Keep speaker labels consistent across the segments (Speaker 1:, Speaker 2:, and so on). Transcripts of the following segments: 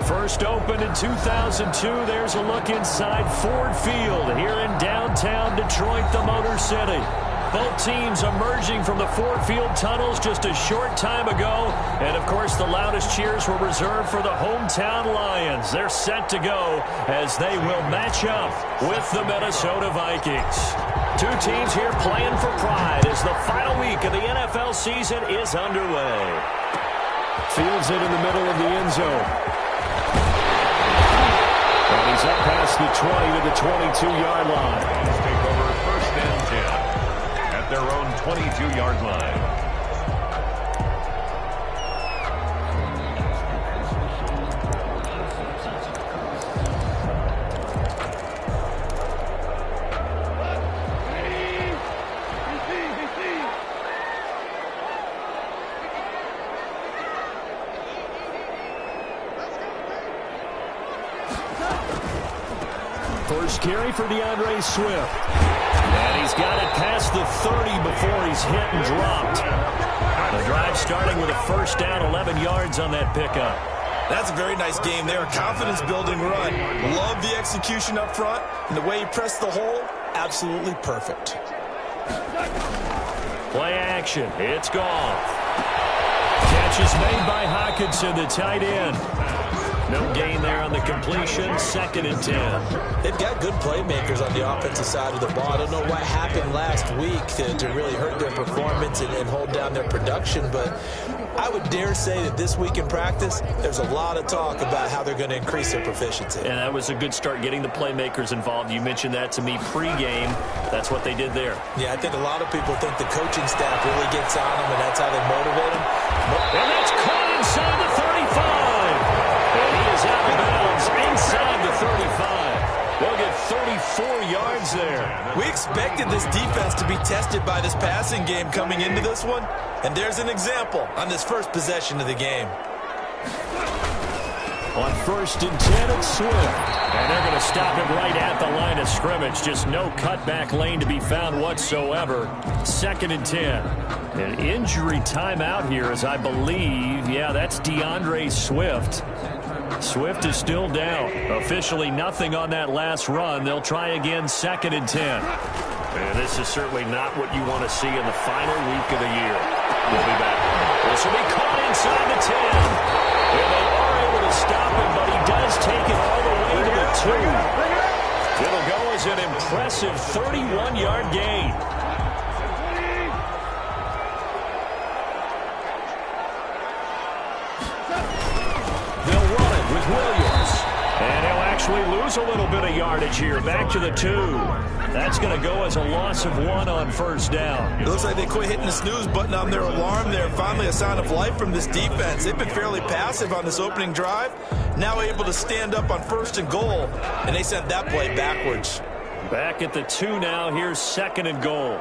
Speaker 1: First opened in 2002. There's a look inside Ford Field here in downtown Detroit, the Motor City. Both teams emerging from the Ford Field tunnels just a short time ago. And, of course, the loudest cheers were reserved for the hometown Lions. They're set to go as they will match up with the Minnesota Vikings. Two teams here playing for pride as the final week of the NFL season is underway. Fields it in the middle of the end zone. And he's up past the 20 to the 22-yard line.
Speaker 2: Let's take over first and 10 at their own 22-yard line.
Speaker 1: First carry for DeAndre Swift. And he's got it past the 30 before he's hit and dropped. The drive starting with a first down, 11 yards on that pickup.
Speaker 3: That's a very nice game there. Confidence-building run. Love the execution up front. And the way he pressed the hole, absolutely perfect.
Speaker 1: Play action. It's gone. Catch is made by Hockenson, the tight end. No gain there on the completion. Second and 10.
Speaker 3: They've got good playmakers on the offensive side of the ball. I don't know what happened last week to really hurt their performance and hold down their production, but I would dare say that this week in practice, there's a lot of talk about how they're going to increase their proficiency.
Speaker 1: And that was a good start getting the playmakers involved. You mentioned that to me pregame. That's what they did there.
Speaker 3: Yeah, I think a lot of people think the coaching staff really gets on them, and that's how they motivate them.
Speaker 1: And that's caught inside the 35. And he is out of bounds inside the 35. They'll get 34 yards there.
Speaker 3: We expected this defense to be tested by this passing game coming into this one. And there's an example on this first possession of the game.
Speaker 1: On first and 10, it's Swift. And they're going to stop him right at the line of scrimmage. Just no cutback lane to be found whatsoever. Second and 10. An injury timeout here as I believe, yeah, that's DeAndre Swift. Swift is still down. Officially nothing on that last run. They'll try again second and 10. And this is certainly not what you want to see in the final week of the year. We'll be back. This will be caught inside the 10. And they are able to stop him, but he does take it all the way to the 2. It'll go as an impressive 31-yard gain. They'll run it with Williams. And he'll actually lose a little bit of yardage here. Back to the 2. That's going to go as a loss of 1 on first down.
Speaker 3: It looks like they quit hitting the snooze button on their alarm there. Finally a sign of life from this defense. They've been fairly passive on this opening drive. Now able to stand up on first and goal. And they sent that play backwards.
Speaker 1: Back at the 2 now. Here's second and goal.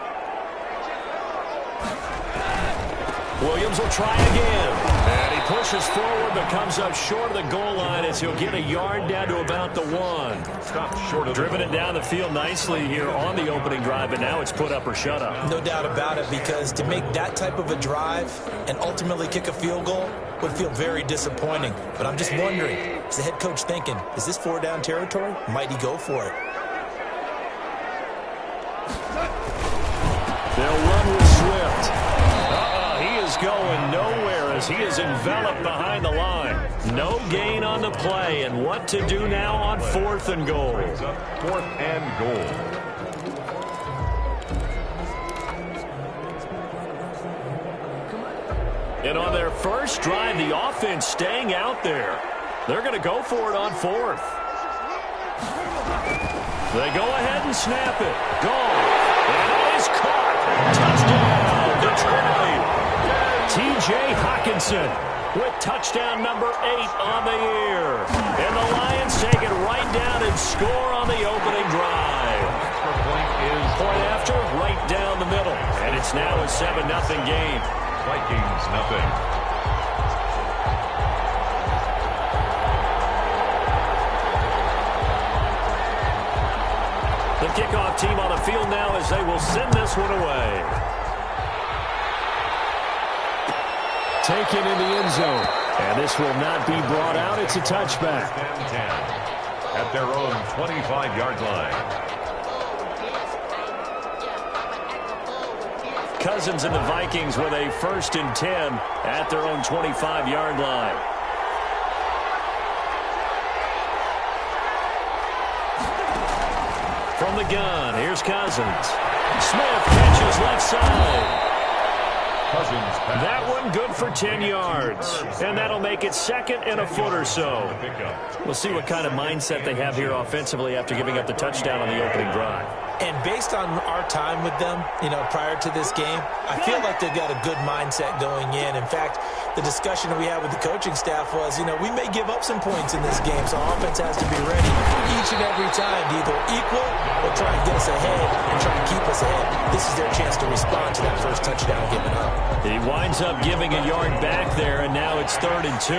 Speaker 1: Williams will try again. And he pushes forward but comes up short of the goal line as he'll get a yard down to about the 1.
Speaker 2: Stop short of
Speaker 1: Driven it down the field nicely here on the opening drive, but now it's put up or shut up.
Speaker 3: No doubt about it, because to make that type of a drive and ultimately kick a field goal would feel very disappointing. But I'm just wondering, is the head coach thinking, is this 4-down territory? Might he go for it?
Speaker 1: They'll run with Swift. He is going nowhere as he is enveloped behind the line. No gain on the play, and what to do now on fourth and goal.
Speaker 2: Fourth and goal.
Speaker 1: And on their first drive, the offense staying out there. They're going to go for it on fourth. They go ahead and snap it. Gone. And it is caught. Touchdown, Detroit. T.J. Hockenson with touchdown number 8 on the year. And the Lions take it right down and score on the opening drive. Point after, right down the middle. And it's now a 7-0 game.
Speaker 2: Vikings, nothing.
Speaker 1: The kickoff team on the field now as they will send this one away. Taken in the end zone. And this will not be brought out. It's a touchback.
Speaker 2: 10-10 at their own 25-yard line.
Speaker 1: Cousins and the Vikings with a 1st and 10 at their own 25-yard line. From the gun, here's Cousins. Smith catches left side.
Speaker 2: Cousins pass.
Speaker 1: That one good for 10 yards. And that'll make it 2nd and a foot or so. We'll see what kind of mindset they have here offensively after giving up the touchdown on the opening drive.
Speaker 3: And based on our time with them, prior to this game, I feel like they've got a good mindset going in. In fact, the discussion that we had with the coaching staff was, we may give up some points in this game, so our offense has to be ready each and every time to either equal or try and get us ahead and try to keep us ahead. This is their chance to respond to that first touchdown given up.
Speaker 1: He winds up giving a yard back there, and now it's 3rd and 2.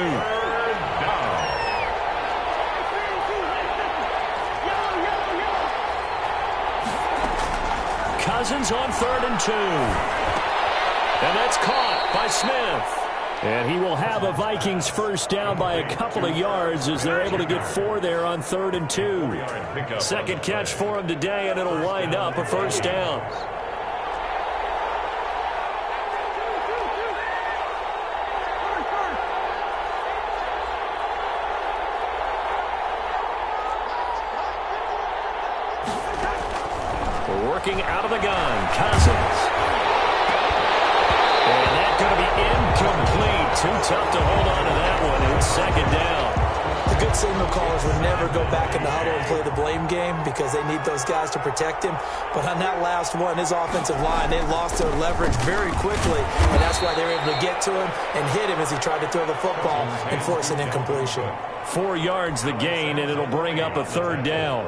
Speaker 1: Cousins on 3rd and 2. And that's caught by Smith. And he will have a Vikings first down by a couple of yards as they're able to get 4 there on 3rd and 2. Second catch for him today, and it'll wind up a first down. Working out of the gun, Cousins. And that's going to be incomplete. Too tough to hold on to that one. It's 2nd down.
Speaker 3: The good signal callers would never go back in the huddle and play the blame game because they need those guys to protect him. But on that last one, his offensive line, they lost their leverage very quickly, and that's why they were able to get to him and hit him as he tried to throw the football and force an incompletion.
Speaker 1: 4 yards the gain, and it'll bring up a 3rd down.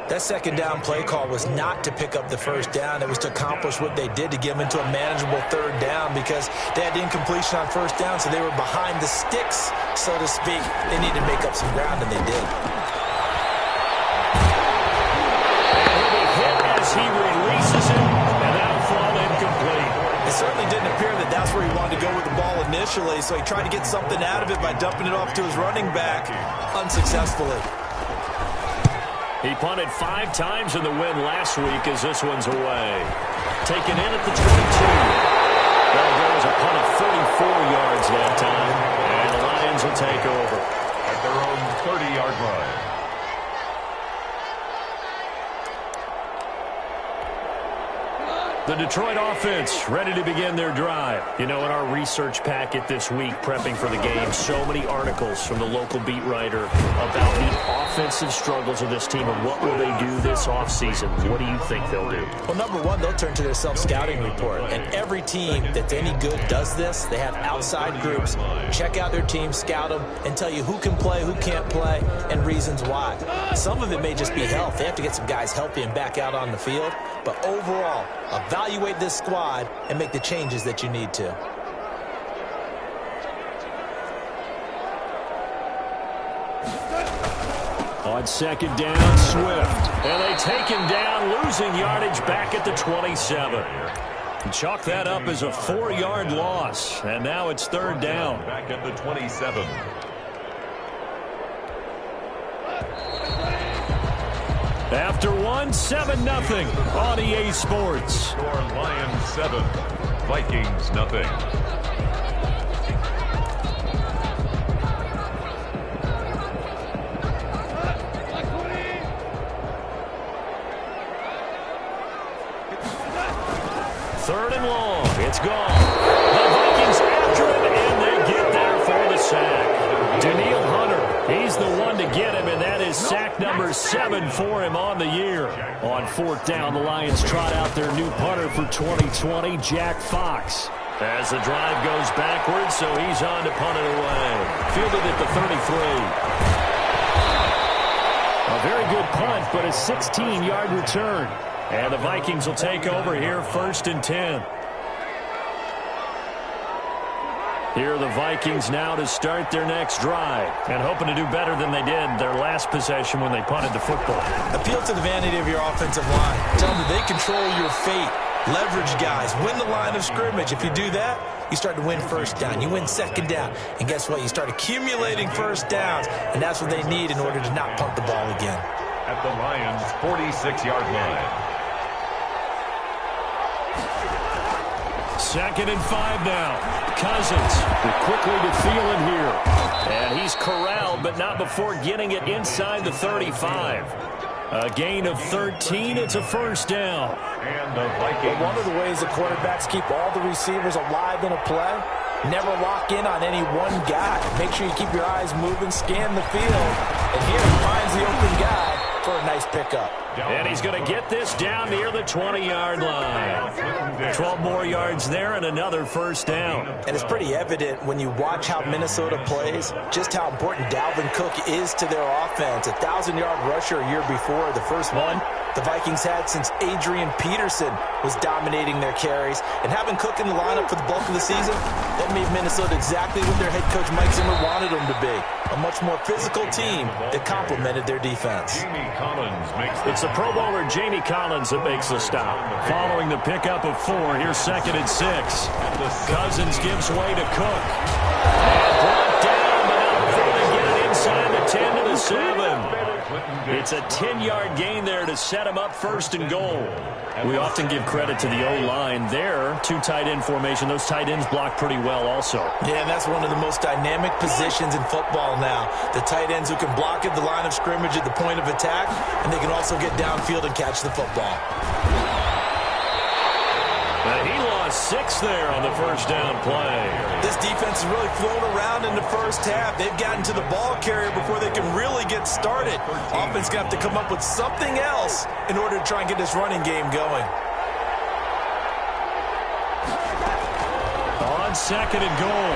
Speaker 3: That 2nd down play call was not to pick up the first down. It was to accomplish what they did to get them into a manageable 3rd down because they had the incompletion on first down, so they were behind the sticks, so to speak. They needed to make up some ground, and they did.
Speaker 1: And he'll be hit as he releases it, and that'll fall incomplete.
Speaker 3: It certainly didn't appear that that's where he wanted to go with the ball initially, so he tried to get something out of it by dumping it off to his running back unsuccessfully.
Speaker 1: He punted 5 times in the win last week as this one's away. Taken in at the 22. Well, there was a punt of 44 yards that time, and the Lions will take over.
Speaker 2: At their own 30-yard line.
Speaker 1: The Detroit offense ready to begin their drive. In our research packet this week, prepping for the game, so many articles from the local beat writer about the offensive struggles of this team and what will they do this offseason. What do you think they'll do?
Speaker 3: Well, number one, they'll turn to their self-scouting report. And every team that's any good does this. They have outside groups. Check out their team, scout them, and tell you who can play, who can't play, and reasons why. Some of it may just be health. They have to get some guys healthy and back out on the field. But overall, evaluate this squad and make the changes that you need to.
Speaker 1: On 2nd down, Swift. And they take him down, losing yardage back at the 27. Chalk that up as a 4-yard loss. And now it's 3rd down.
Speaker 2: Back at the 27.
Speaker 1: After one, 7-0 on EA Sports.
Speaker 2: Score Lions 7, Vikings nothing.
Speaker 1: Third and long. It's gone. The Vikings after him, and they get there for the sack. Daniil Hunter, he's the one to get him, and that is sack number 7 for him on the year. On 4th down, the Lions trot out their new punter for 2020, Jack Fox. As the drive goes backwards, so he's on to punt it away. Fielded at the 33. A very good punt, but a 16-yard return. And the Vikings will take over here 1st and 10. Here are the Vikings now to start their next drive and hoping to do better than they did their last possession when they punted the football.
Speaker 3: Appeal to the vanity of your offensive line. Tell them that they control your fate. Leverage guys. Win the line of scrimmage. If you do that, you start to win first down, you win second down, and guess what? You start accumulating first downs, and that's what they need in order to not punt the ball again.
Speaker 2: At the Lions' 46-yard line.
Speaker 1: 2nd and 5 now. Cousins quickly to Thielen here. And he's corralled, but not before getting it inside the 35. A gain of 13. It's a first down.
Speaker 2: And the Vikings.
Speaker 4: One of the ways the quarterbacks keep all the receivers alive in a play, never lock in on any one guy. Make sure you keep your eyes moving, scan the field, and here he finds the open guy for a nice pickup.
Speaker 1: And he's going to get this down near the 20-yard line. 12 more yards there and another first down.
Speaker 3: And it's pretty evident when you watch how Minnesota plays, just how important Dalvin Cook is to their offense. A 1,000-yard rusher a year before, the first one the Vikings had since Adrian Peterson was dominating their carries. And having Cook in the lineup for the bulk of the season, that made Minnesota exactly what their head coach Mike Zimmer wanted them to be. A much more physical team that complemented their defense.
Speaker 1: It's the Pro Bowler Jamie Collins that makes the stop. Following the pickup of 4, here's 2nd and 6. Cousins gives way to Cook. And brought down, but not before they get it inside the 10 to the 7. It's a 10-yard gain there to set him up 1st and goal. We often give credit to the O-line there. 2 tight end formation. Those tight ends block pretty well also.
Speaker 3: Yeah, and that's one of the most dynamic positions in football now. The tight ends who can block at the line of scrimmage at the point of attack, and they can also get downfield and catch the football.
Speaker 1: And he lost 6 there on the first down play.
Speaker 3: This defense has really flown around in the first half. They've gotten to the ball carrier before they can really get started. Offense going to have to come up with something else in order to try and get this running game going.
Speaker 1: On 2nd and goal,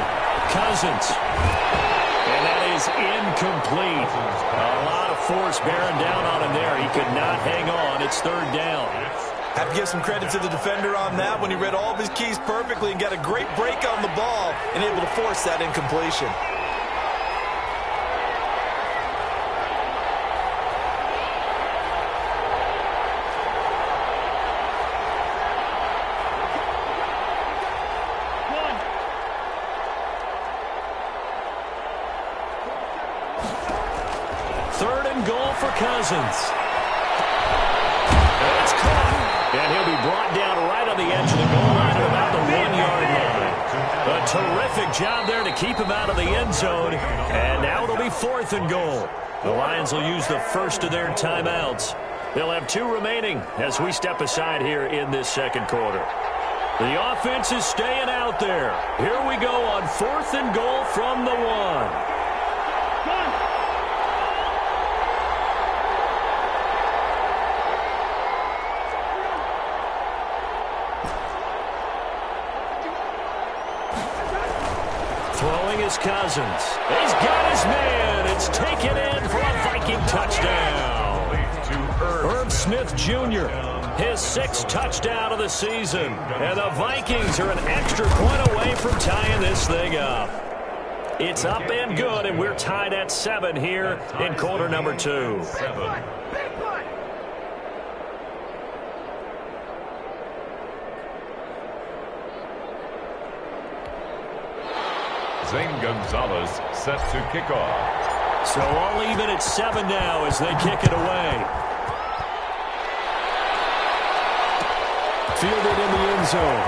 Speaker 1: Cousins. And that is incomplete. A lot of force bearing down on him there. He could not hang on. It's 3rd down.
Speaker 3: Have to give some credit to the defender on that when he read all of his keys perfectly and got a great break on the ball and able to force that incompletion.
Speaker 1: Third and goal for Cousins. It's caught. And he'll be brought down right on the edge of the goal line at about the 1-yard line. A terrific job there to keep him out of the end zone. And now it'll be 4th and goal. The Lions will use the first of their timeouts. They'll have 2 remaining as we step aside here in this 2nd quarter. The offense is staying out there. Here we go on 4th and goal from the 1. Throwing is Cousins. He's got his man. It's taken in for a Viking touchdown. Herb Smith Jr., his 6th touchdown of the season. And the Vikings are an extra point away from tying this thing up. It's up and good, and we're tied at 7 here in quarter number 2.
Speaker 2: Zane Gonzalez set to kick off.
Speaker 1: So all even at 7 now as they kick it away. Fielded in the end zone.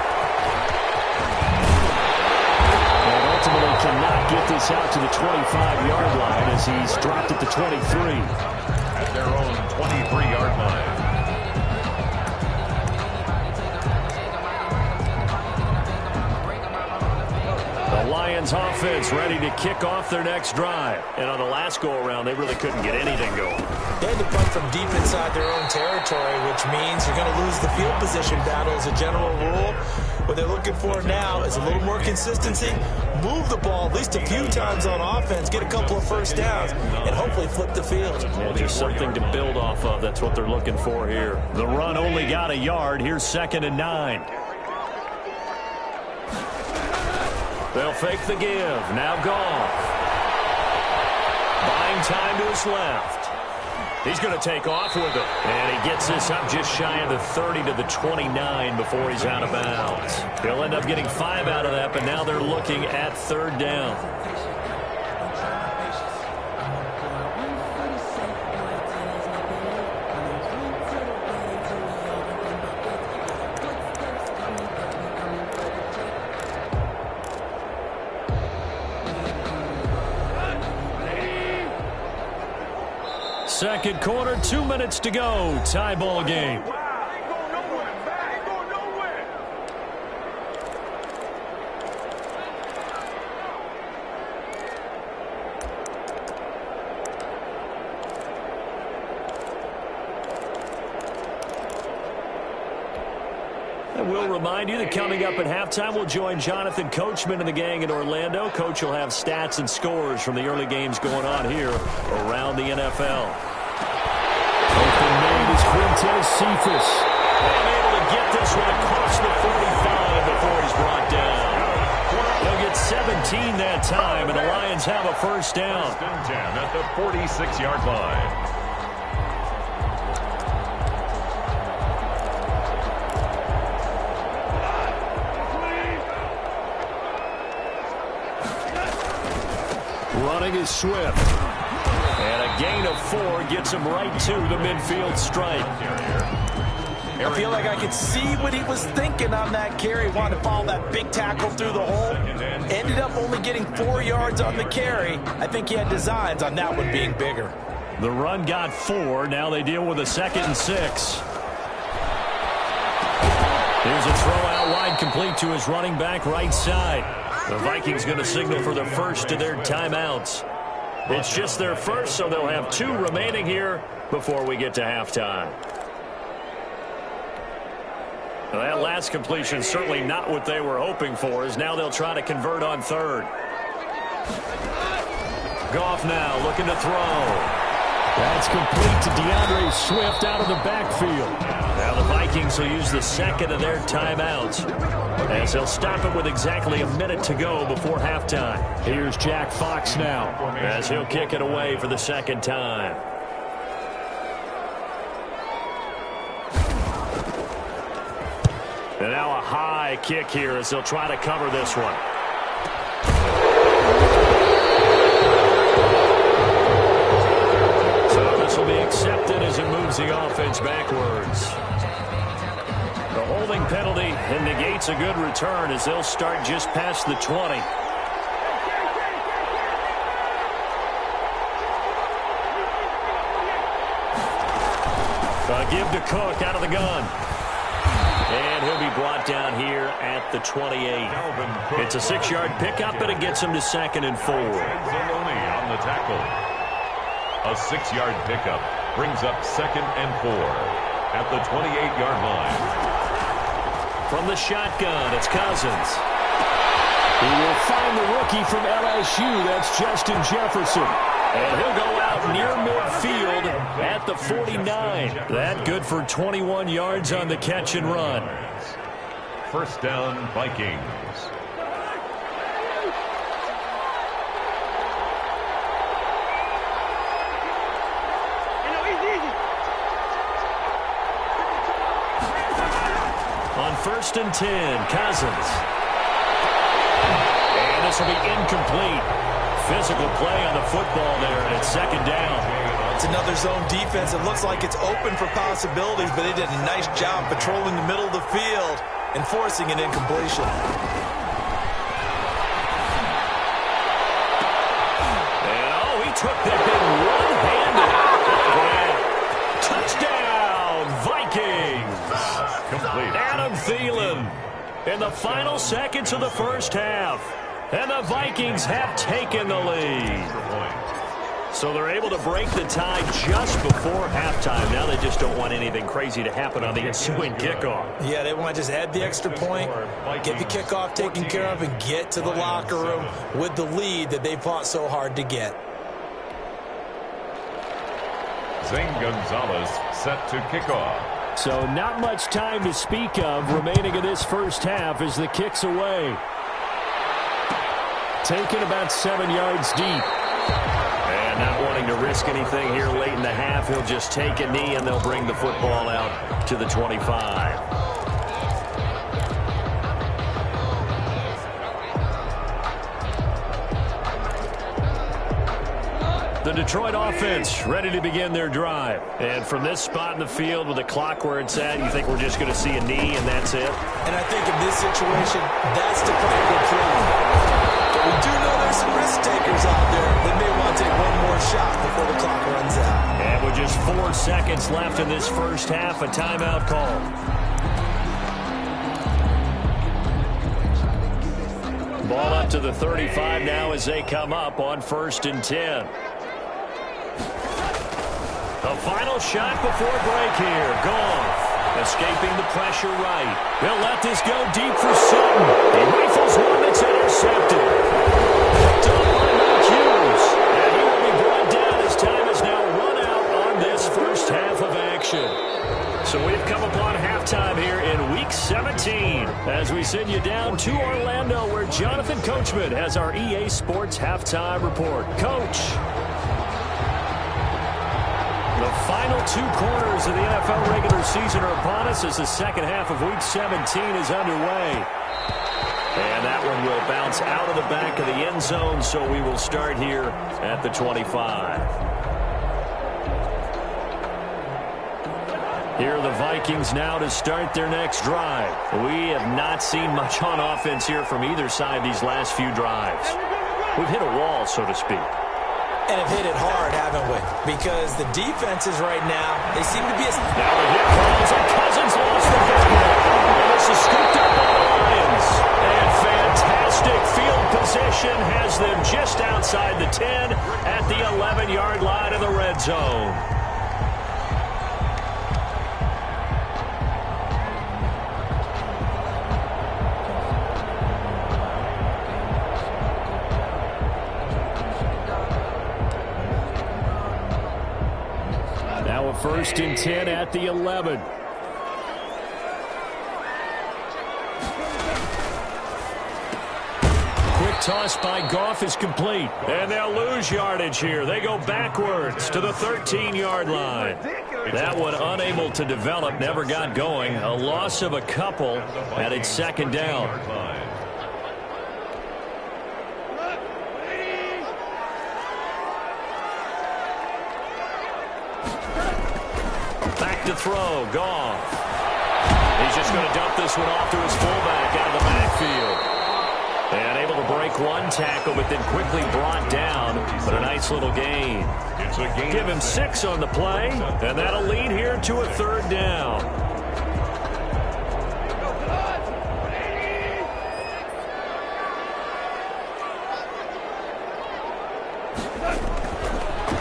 Speaker 1: And ultimately cannot get this out to the 25-yard line as he's dropped at the 23.
Speaker 2: At their own 23-yard line.
Speaker 1: The Lions offense ready to kick off their next drive. And on the last go-around, they really couldn't get anything going.
Speaker 3: They had to punt from deep inside their own territory, which means you're going to lose the field position battle as a general rule. What they're looking for now is a little more consistency, move the ball at least a few times on offense, get a couple of first downs, and hopefully flip the field.
Speaker 1: And just something to build off of. That's what they're looking for here. The run only got a yard. Here's 2nd and 9. They'll fake the give. Now Goff. Buying time to his left. He's going to take off with it. And he gets this up just shy of the 30 to the 29 before he's out of bounds. He'll end up getting 5 out of that, but now they're looking at third down. Second quarter, 2 minutes to go. Tie ball game. And we'll remind you that coming up at halftime, we'll join Jonathan Coachman and the gang in Orlando. Coach will have stats and scores from the early games going on here around the NFL. Open made is Quintez Cephas. And able to get this one across the 45 before he's brought down. They'll get 17 that time, and the Lions have a first down.
Speaker 2: First and 10 at the 46-yard line.
Speaker 1: Running is Swift. And a gain of 4 gets him right to the midfield stripe.
Speaker 4: I feel like I could see what he was thinking on that carry. Wanted to follow that big tackle through the hole. Ended up only getting 4 yards on the carry. I think he had designs on that one being bigger.
Speaker 1: The run got 4. Now they deal with a 2nd and 6. Here's a throw out wide, complete to his running back right side. The Vikings going to signal for the first of their timeouts. It's just their first, so they'll have 2 remaining here before we get to halftime. Well, that last completion certainly not what they were hoping for, as now they'll try to convert on third. Goff now looking to throw. That's complete to DeAndre Swift out of the backfield. Now the Vikings will use the 2nd of their timeouts, as they'll stop it with exactly a minute to go before halftime. Here's Jack Fox now, as he'll kick it away for the 2nd time. And now a high kick here as they'll try to cover this one. So this will be accepted as it moves the offense backwards. The holding penalty negates a good return as they'll start just past the 20. Give to Cook out of the gun. And he'll be brought down here at the 28. It's a 6-yard pickup, and it gets him to 2nd and 4.
Speaker 2: Zaloni on the tackle. A 6-yard pickup brings up 2nd and 4 at the 28-yard line.
Speaker 1: From the shotgun, it's Cousins. He will find the rookie from LSU. That's Justin Jefferson. And he'll go out near midfield at the 49. That good for 21 yards on the catch and run.
Speaker 2: First down, Vikings.
Speaker 1: On 1st and 10, Cousins. And this will be incomplete. Physical play on the football there, and it's 2nd down.
Speaker 3: It's another zone defense. It looks like it's open for possibilities, but they did a nice job patrolling the middle of the field and forcing an incompletion.
Speaker 1: And he took that thing one-handed. Touchdown, Vikings.
Speaker 2: Complete.
Speaker 1: Adam Thielen in the final seconds of the first half. And the Vikings have taken the lead. So they're able to break the tie just before halftime. Now they just don't want anything crazy to happen on the ensuing kickoff.
Speaker 3: Yeah, they want to just add the extra point, get the kickoff taken care of, and get to the locker room with the lead that they fought so hard to get.
Speaker 2: Zane Gonzalez set to kick off.
Speaker 1: So not much time to speak of remaining in this first half as the kick's away. Taken about 7 yards deep. And not wanting to risk risk anything here late in the half. He'll just take a knee, and they'll bring the football out to the 25. The Detroit offense ready to begin their drive. And from this spot in the field with the clock where it's at, you think we're just going to see a knee and that's it?
Speaker 3: And I think in this situation, that's the play we're playing. But we do know there's some risk takers out there that may want to take one more shot before the clock runs out.
Speaker 1: And with just 4 seconds left in this first half, a timeout call. Ball up to the 35 now as they come up on 1st and 10. The final shot before break here. Goff escaping the pressure right. They'll let this go deep for Sutton. He rifles one that's intercepted. Picked up by Mark Hughes. And he will be brought down as time is now run out on this first half of action. So we've come upon halftime here in Week 17 as we send you down to Orlando where Jonathan Coachman has our EA Sports Halftime Report. Coach. The final 2 quarters of the NFL regular season are upon us as the second half of Week 17 is underway. And that one will bounce out of the back of the end zone, so we will start here at the 25. Here are the Vikings now to start their next drive. We have not seen much on offense here from either side these last few drives. We've hit a wall, so to speak.
Speaker 3: And have hit it hard, haven't we? Because the defenses right now, they seem to be...
Speaker 1: Now the hit comes, and Cousins lost the football. And this is scooped up by the Lions. And fantastic field position has them just outside the 10 at the 11-yard line of the red zone. Now a 1st and 10 at the 11. Quick toss by Goff is complete. And they'll lose yardage here. They go backwards to the 13-yard line. That one unable to develop, never got going. A loss of a couple, and it's 2nd down. To throw, Goff. He's just going to dump this one off to his fullback out of the backfield. And able to break one tackle, but then quickly brought down. But a nice little gain. Give him 6 on the play, and that'll lead here to a 3rd down.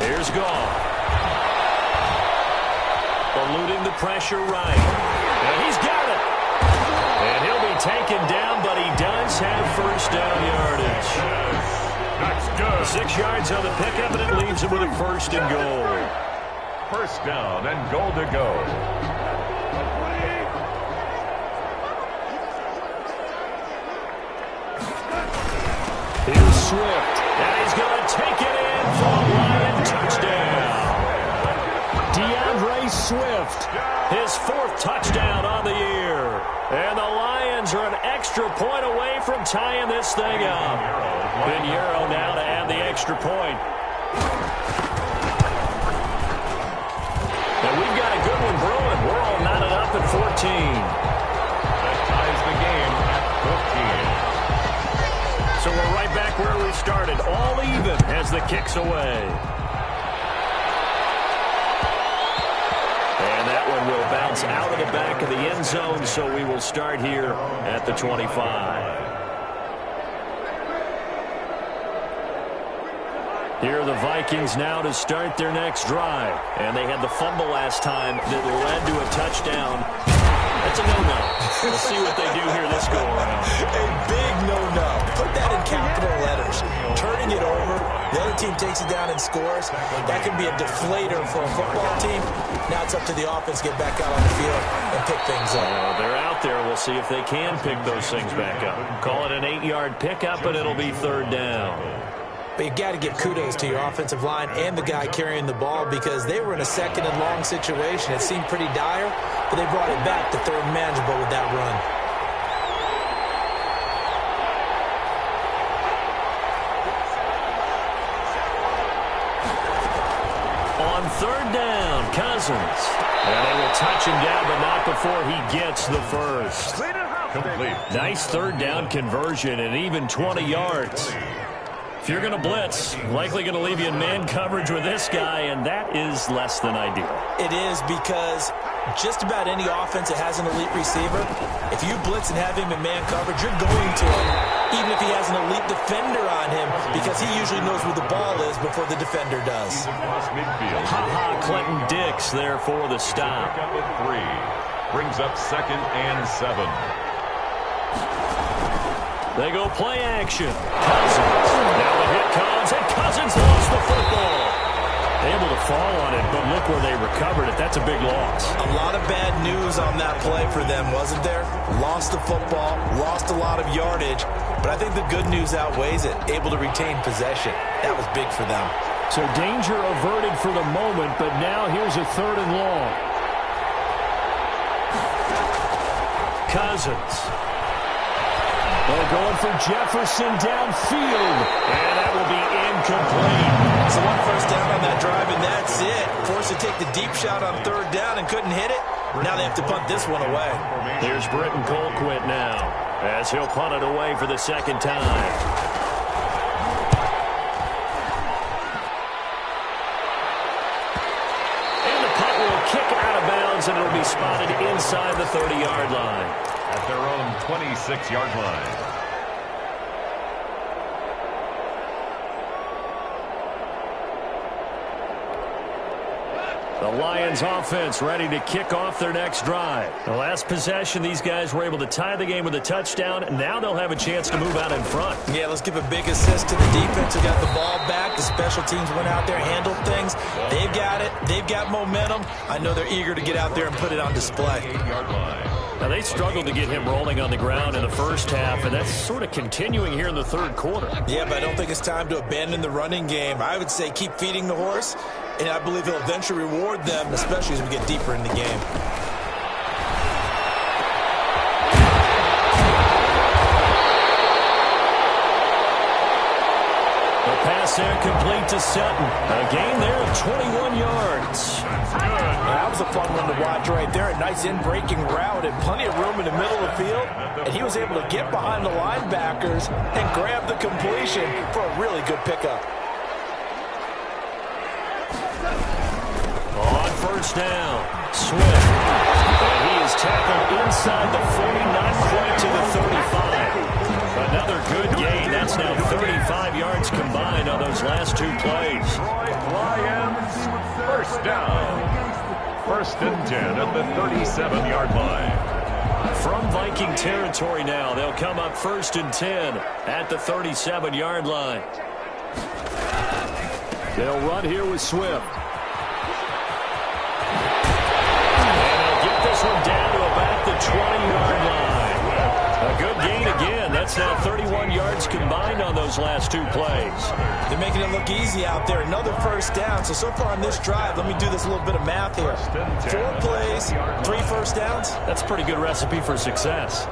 Speaker 1: Here's Goff. Eluding the pressure right. And he's got it. And he'll be taken down, but he does have 1st down yardage. That's good. 6 yards on the pickup, and it leaves him with a 1st and goal.
Speaker 2: 1st down and goal to go.
Speaker 1: Here's Swift. And he's going to take it in for a Lion touchdown. DeAndre Swift, his 4th touchdown on the year. And the Lions are an extra point away from tying this thing up. Pinheiro now to add the extra point. And we've got a good one brewing. We're all knotted up at 14.
Speaker 2: That ties the game at 14.
Speaker 1: So we're right back where we started. All even as the kick's away. And that one will bounce out of the back of the end zone, so we will start here at the 25. Here are the Vikings now to start their next drive. And they had the fumble last time that led to a touchdown. That's a no-no. We'll see what they do here this go-around.
Speaker 3: A big no-no. Put that in capital letters. Turning it over, the other team takes it down and scores. That can be a deflator for a football team. Now it's up to the offense to get back out on the field and pick things up.
Speaker 1: They're out there. We'll see if they can pick those things back up. Call it an 8-yard pickup, and it'll be 3rd down.
Speaker 3: But you got to give kudos to your offensive line and the guy carrying the ball because they were in a second and long situation. It seemed pretty dire, but they brought it back to third manageable with that run.
Speaker 1: On third down, Cousins. And they will touch him down, but not before he gets the first.
Speaker 2: Complete.
Speaker 1: Nice third down conversion and even 20 yards. If you're going to blitz, likely going to leave you in man coverage with this guy, and that is less than ideal.
Speaker 3: It is because just about any offense that has an elite receiver, if you blitz and have him in man coverage, you're going to him, even if he has an elite defender on him, because he usually knows where the ball is before the defender does.
Speaker 2: Across midfield.
Speaker 1: Ha-ha, Clinton Dix there for the stop.
Speaker 2: Pick up at 3. Brings up 2nd and 7.
Speaker 1: They go play action. Cousins. Now the hit comes, and Cousins lost the football. Able to fall on it, but look where they recovered it. That's a big loss.
Speaker 3: A lot of bad news on that play for them, wasn't there? Lost the football, lost a lot of yardage, but I think the good news outweighs it. Able to retain possession. That was big for them.
Speaker 1: So danger averted for the moment, but now here's a 3rd and long. Cousins. They're going for Jefferson downfield, and that will be incomplete.
Speaker 3: So 1 first down on that drive, and that's it. Forced to take the deep shot on 3rd down and couldn't hit it. Now they have to punt this one away.
Speaker 1: Here's Britton Colquitt now, as he'll punt it away for the 2nd time. And the punt will kick out of bounds, and it'll be spotted inside the 30-yard line.
Speaker 2: At their own 26-yard line.
Speaker 1: The Lions offense ready to kick off their next drive. The last possession, these guys were able to tie the game with a touchdown. Now they'll have a chance to move out in front.
Speaker 3: Yeah, let's give a big assist to the defense who got the ball back. The special teams went out there, handled things. They've got it. They've got momentum. I know they're eager to get out there and put it on display.
Speaker 2: 8-yard line.
Speaker 1: Now, they struggled to get him rolling on the ground in the first half, and that's sort of continuing here in the 3rd quarter.
Speaker 3: Yeah, but I don't think it's time to abandon the running game. I would say keep feeding the horse, and I believe he'll eventually reward them, especially as we get deeper in the game.
Speaker 1: The pass there complete to Sutton. A gain there of 21 yards.
Speaker 4: That was a fun one to watch right there. A nice in-breaking route and plenty of room in the middle of the field. And he was able to get behind the linebackers and grab the completion for a really good pickup.
Speaker 1: On first down, Swift. And he is tackled inside the 40, not quite to the 35. Another good gain. That's now 35 yards combined on those last 2 plays.
Speaker 2: Lions, first down. 1st and 10 at the 37-yard line.
Speaker 1: From Viking territory now, they'll come up 1st and 10 at the 37-yard line. They'll run here with Swift. And they'll get this one down to about the 20-yard line. A good gain again. That's now 31 yards combined on those last 2 plays.
Speaker 3: They're making it look easy out there. Another first down. So far on this drive, let me do this little bit of math here. 4 plays, 3 first downs.
Speaker 1: That's a pretty good recipe for success.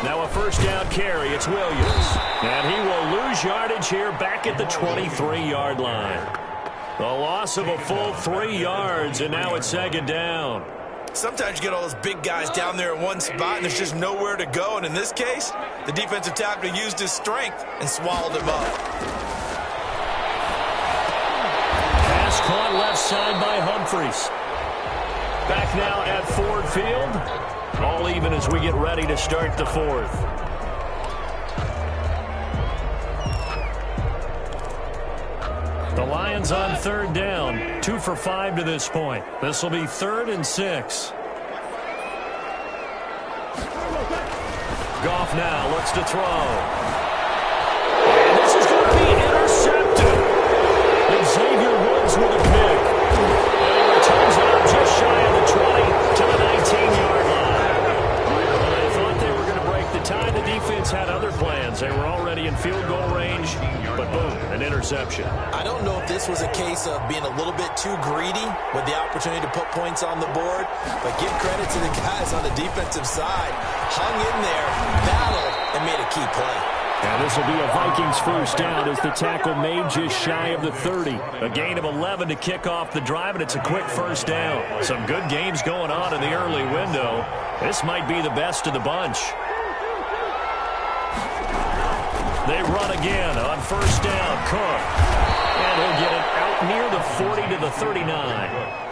Speaker 1: Now a first down carry. It's Williams. And he will lose yardage here back at the 23-yard line. The loss of a full 3 yards, and now it's 2nd down.
Speaker 3: Sometimes you get all those big guys down there in one spot, and there's just nowhere to go. And in this case, the defensive tackle used his strength and swallowed him up.
Speaker 1: Pass caught left side by Humphries. Back now at Ford Field. All even as we get ready to start the 4th. The Lions on 3rd down. 2 for 5 to this point. This will be 3rd and 6. Goff now looks to throw. And this is going to be intercepted. Xavier Woods with a pick. And he returns it up just shy of the 20 to the 19-yard line. They thought Lions had other plans. They were already in field goal range, but boom, an interception.
Speaker 3: I don't know if this was a case of being a little bit too greedy with the opportunity to put points on the board, but give credit to the guys on the defensive side. Hung in there, battled, and made a key play.
Speaker 1: And this will be a Vikings first down as the tackle made just shy of the 30. A gain of 11 to kick off the drive, and it's a quick first down. Some good games going on in the early window. This might be the best of the bunch. They run again on first down. Cook. And he'll get it out near the 40 to the 39.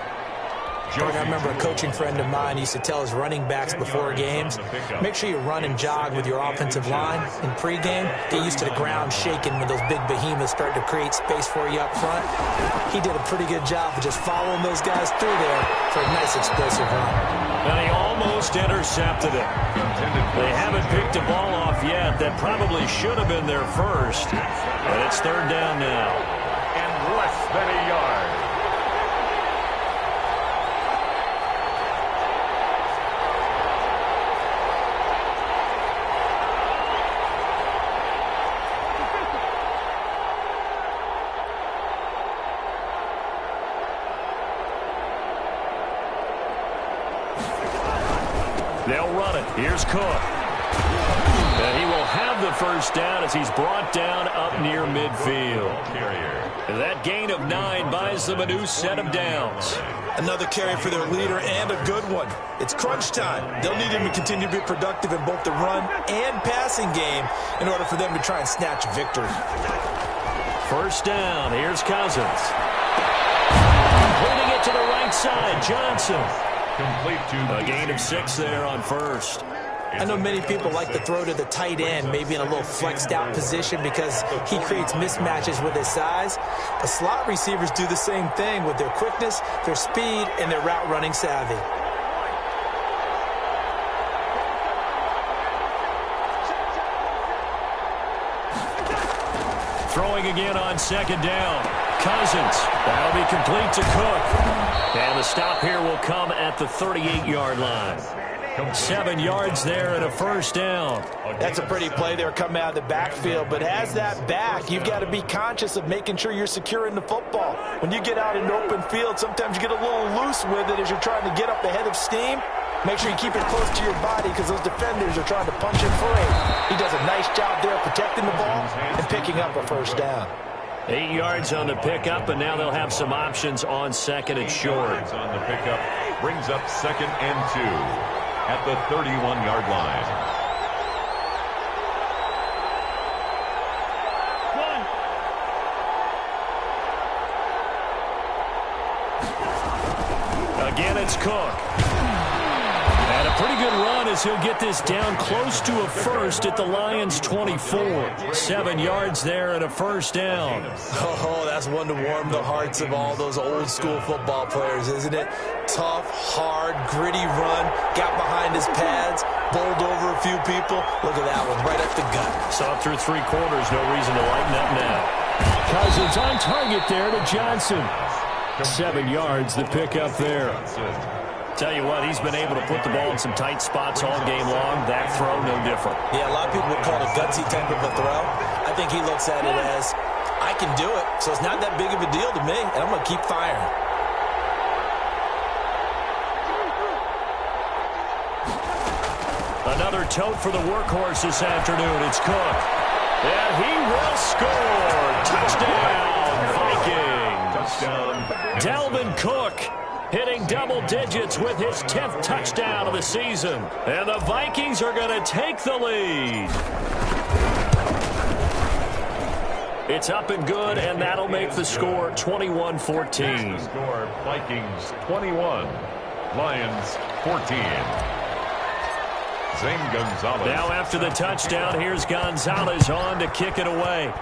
Speaker 3: I remember a coaching friend of mine used to tell his running backs before games, make sure you run and jog with your offensive line in pregame. Get used to the ground shaking when those big behemoths start to create space for you up front. He did a pretty good job of just following those guys through there for a nice explosive run.
Speaker 1: And he almost intercepted it. They haven't picked the ball off yet. That probably should have been their first. But it's third down now.
Speaker 2: And less than a yard.
Speaker 1: They'll run it. Here's Cook. And he will have the first down as he's brought down up near midfield. And that gain of 9 buys them a new set of downs.
Speaker 3: Another carry for their leader and a good one. It's crunch time. They'll need him to continue to be productive in both the run and passing game in order for them to try and snatch victory.
Speaker 1: First down. Here's Cousins. Putting it to the right side. Johnson. A gain of 6 there on first.
Speaker 3: I know many people like to throw to the tight end, maybe in a little flexed out position because he creates mismatches with his size. But slot receivers do the same thing with their quickness, their speed, and their route running savvy.
Speaker 1: Throwing again on second down. Cousins. That'll be complete to Cook. And the stop here will come at the 38-yard line. 7 yards there and a first down.
Speaker 4: That's a pretty play there coming out of the backfield. But as that back, you've got to be conscious of making sure you're securing the football. When you get out in open field, sometimes you get a little loose with it as you're trying to get up ahead of steam. Make sure you keep it close to your body because those defenders are trying to punch and fray. He does a nice job there protecting the ball and picking up a first down.
Speaker 1: 8 yards on the pickup, and now they'll have some options on second and short.
Speaker 2: On the pickup brings up second and 2 at the 31-yard line.
Speaker 1: Again, it's Cook. And a pretty good run as he'll get this down close to a first at the Lions' 24. 7 yards there and a first down.
Speaker 3: Oh, that's one to warm the hearts of all those old school football players, isn't it? Tough, hard, gritty run, got behind his pads, bowled over a few people. Look at that one, right up the gut.
Speaker 1: Saw through 3 quarters, no reason to lighten up now. Cousins on target there to Johnson. 7 yards, the pickup there. Tell you what, he's been able to put the ball in some tight spots all game long. That throw, no different.
Speaker 3: Yeah, a lot of people would call it a gutsy type of a throw. I think he looks at it as, I can do it, so it's not that big of a deal to me, and I'm going to keep firing.
Speaker 1: Another tote for the workhorse this afternoon. It's Cook. And he will score. Touchdown, Vikings. Touchdown. Dalvin Cook hitting double digits with his 10th touchdown of the season. And the Vikings are going to take the lead. It's up and good, and that'll make the score 21-14.
Speaker 2: Score Vikings 21, Lions 14. Zane Gonzalez.
Speaker 1: Now after the touchdown, here's Gonzalez on to kick it away.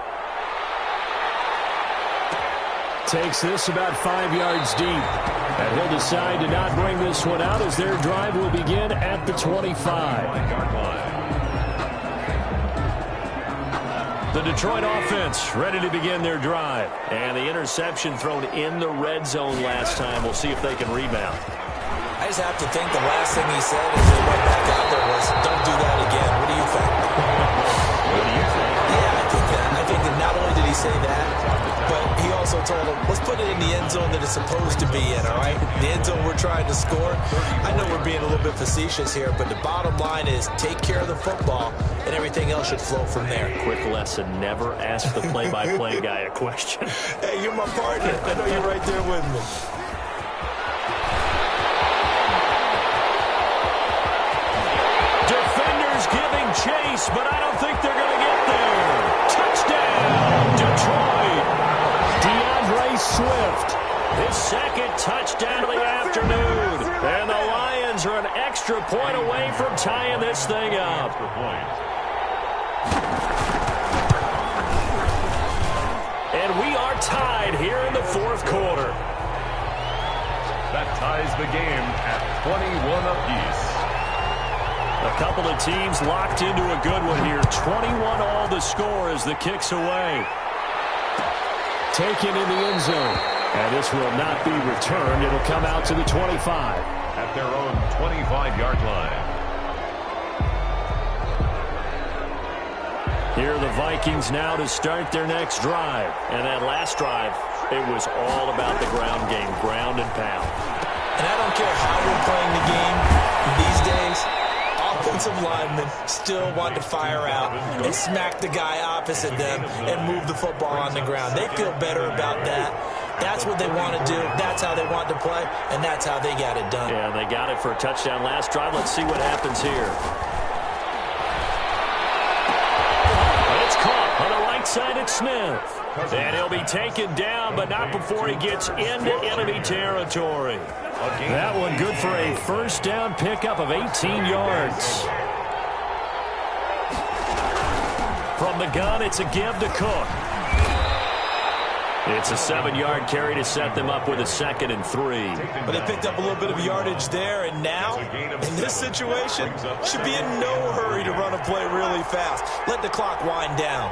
Speaker 1: Takes this about 5 yards deep. And he'll decide to not bring this one out as their drive will begin at the 25. The Detroit offense ready to begin their drive. And the interception thrown in the red zone last time. We'll see if they can rebound.
Speaker 3: I just have to think the last thing he said as they went back out there was, don't do that again. What do you think? let's put it in the end zone that it's supposed to be in, all right? The end zone we're trying to score. I know we're being a little bit facetious here, but the bottom line is take care of the football, and everything else should flow from there.
Speaker 1: Quick lesson, never ask the play-by-play guy a question.
Speaker 3: Hey, you're my partner. I know you're right there with me.
Speaker 1: Defenders giving chase, but I don't think they're going to get there. Touchdown, Detroit. DeAndre Swift, his second touchdown of the afternoon. And the Lions are an extra point away from tying this thing up. And we are tied here in the fourth quarter.
Speaker 2: That ties the game at 21 apiece.
Speaker 1: A couple of teams locked into a good one here. 21 all the score as the kick's away. Taken in the end zone. And this will not be returned. It'll come out to the 25.
Speaker 2: At their own 25-yard line.
Speaker 1: Here are the Vikings now to start their next drive. And that last drive, it was all about the ground game, ground and pound.
Speaker 3: And I don't care how we're playing the game these days, offensive linemen still want to fire out and smack the guy opposite them and move the football on the ground. They feel better about that. That's what they want to do. That's how they want to play, and that's how they got it done.
Speaker 1: Yeah, they got it for a touchdown last drive. Let's see what happens here. It's caught on the right side at Smith. And he'll be taken down, but not before he gets into enemy territory. That one good for a first down pickup of 18 yards. From the gun, it's a give to Cook. It's a 7-yard carry to set them up with a 2nd and 3.
Speaker 3: But they picked up a little bit of yardage there, and now, in this situation, should be in no hurry to run a play really fast. Let the clock wind down.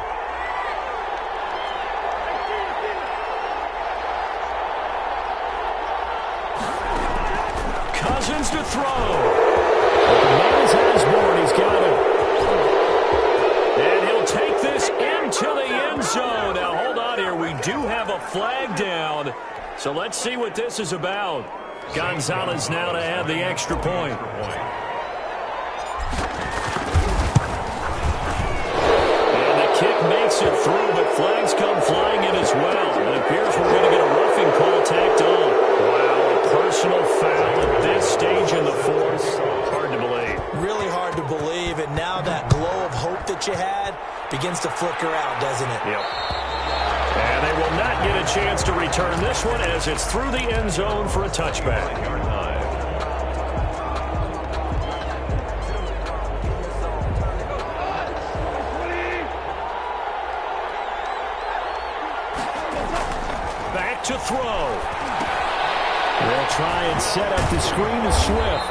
Speaker 1: Cousins to throw. Miles Osborne, he's got it. And he'll take this into the end zone. Now, hold on here. We do have a flag down. So let's see what this is about. Gonzalez now to add the extra point. And the kick makes it through, but flags come flying in as well. It appears we're going to get a roughing call tacked on. Wow, a personal foul at this stage in the fourth. Hard to believe.
Speaker 3: Really hard to believe, and now that glow of hope that you had begins to flicker out, doesn't it?
Speaker 1: Yep. And they will not get a chance to return this one as it's through the end zone for a touchback. Back to throw. They'll try and set up the screen to Swift.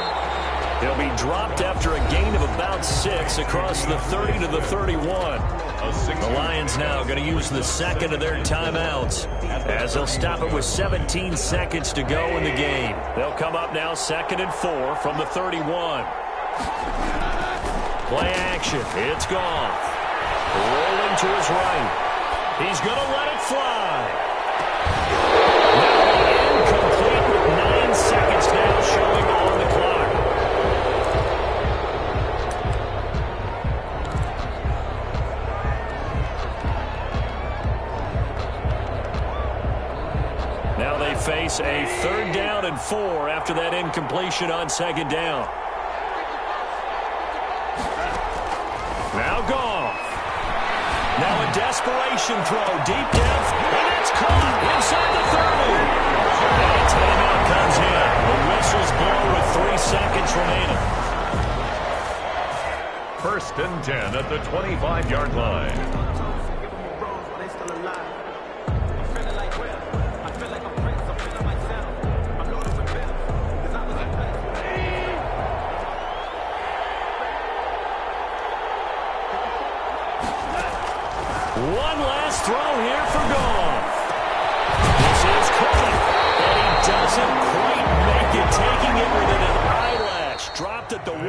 Speaker 1: He'll be dropped after a gain of about 6 across the 30 to the 31. The Lions now going to use the second of their timeouts as they'll stop it with 17 seconds to go in the game. They'll come up now 2nd and 4 from the 31. Play action. It's gone. Rolling to his right. He's going to let it fly. Incomplete with 9 seconds now showing on the clock. Now they face a 3rd down and 4 after that incompletion on 2nd down. Now Goff. Now a desperation throw deep down, and it's caught inside the 30. And a timeout comes in. The whistle's blown with 3 seconds remaining.
Speaker 2: 1st and 10 at the 25-yard line.
Speaker 1: One last throw here for Goff. This is caught, and he doesn't quite make it, taking it within an eyelash. Dropped at the 1.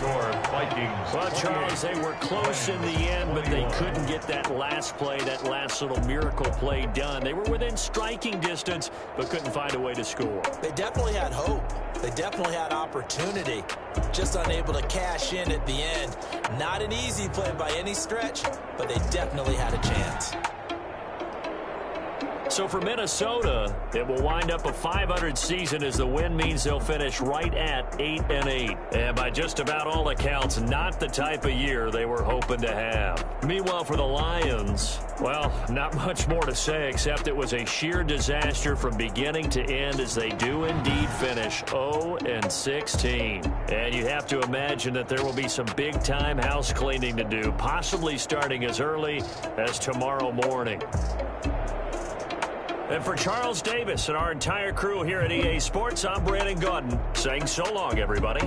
Speaker 2: score, Vikings.
Speaker 1: Well, Charles, they were close in the end, but they couldn't get that last play, that last little miracle play done. They were within striking distance, but couldn't find a way to score.
Speaker 3: They definitely had hope. They definitely had opportunity. Just unable to cash in at the end. Not an easy play by any stretch, but they definitely had a chance.
Speaker 1: So for Minnesota, it will wind up a .500 season as the win means they'll finish right at 8-8. And by just about all accounts, not the type of year they were hoping to have. Meanwhile, for the Lions, well, not much more to say except it was a sheer disaster from beginning to end as they do indeed finish 0-16. And you have to imagine that there will be some big-time house cleaning to do, possibly starting as early as tomorrow morning. And for Charles Davis and our entire crew here at EA Sports, I'm Brandon Gaudin saying so long, everybody.